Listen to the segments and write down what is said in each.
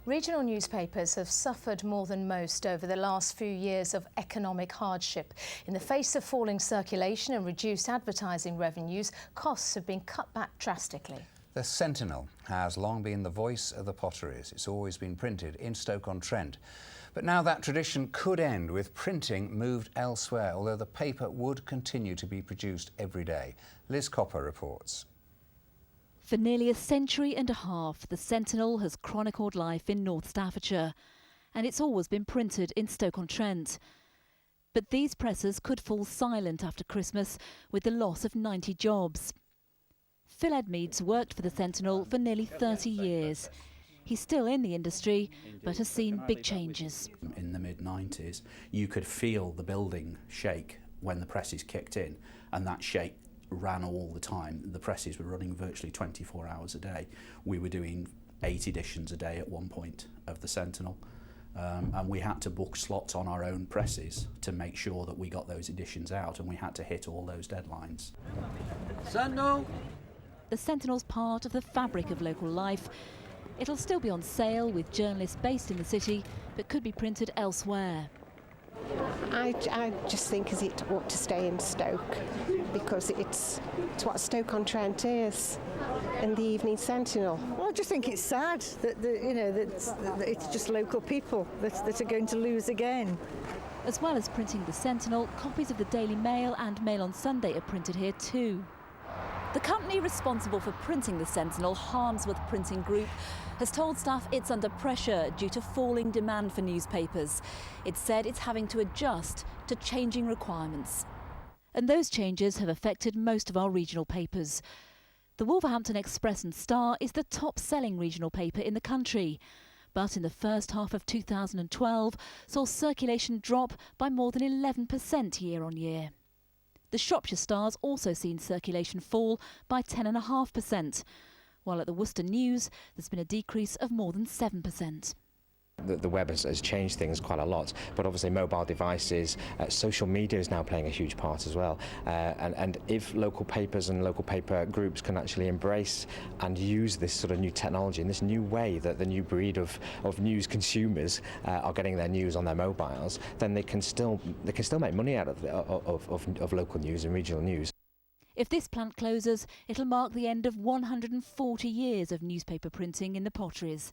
Regional newspapers have suffered more than most over the last few years of economic hardship. In the face of falling circulation and reduced advertising revenues, costs have been cut back drastically. The Sentinel has long been the voice of the potteries. It's always been printed in Stoke-On-Trent. But now that tradition could end with printing moved elsewhere, although the paper would continue to be produced every day. Liz Copper reports. For nearly a century and a half, the Sentinel has chronicled life in North Staffordshire, and it's always been printed in Stoke-On-Trent. But these presses could fall silent after Christmas with the loss of 90 jobs. Phil Edmeades worked for the Sentinel for nearly 30 years. He's still in the industry, but has seen big changes. In the mid-90s, you could feel the building shake when the presses kicked in, and that shake ran all the time. The presses were running virtually 24 hours a day. We were doing 8 editions a day at one point of the Sentinel, and we had to book slots on our own presses to make sure that we got those editions out, and we had to hit all those deadlines. Sentinel! The Sentinel's part of the fabric of local life. It'll still be on sale with journalists based in the city, but could be printed elsewhere. I just think it ought to stay in Stoke, because it's what Stoke-On-Trent is, and the Evening Sentinel. Well, I just think it's sad that that it's just local people that are going to lose again. As well as printing the Sentinel, copies of the Daily Mail and Mail on Sunday are printed here too. The company responsible for printing the Sentinel, Harmsworth Printing Group, has told staff it's under pressure due to falling demand for newspapers. It said it's having to adjust to changing requirements. And those changes have affected most of our regional papers. The Wolverhampton Express and Star is the top-selling regional paper in the country, but in the first half of 2012 saw circulation drop by more than 11% year-on-year. The Shropshire Star's also seen circulation fall by 10.5%, while at the Worcester News there's been a decrease of more than 7%. The web has changed things quite a lot, but obviously mobile devices, social media is now playing a huge part as well. And if local papers and local paper groups can actually embrace and use this sort of new technology and this new way that the new breed of news consumers are getting their news on their mobiles, then they can still make money out of local news and regional news. If this plant closes, it'll mark the end of 140 years of newspaper printing in the potteries.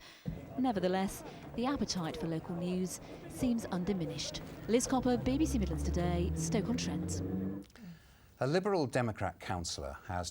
Nevertheless, the appetite for local news seems undiminished. Liz Copper, BBC Midlands Today, Stoke-On-Trent. A Liberal Democrat councillor has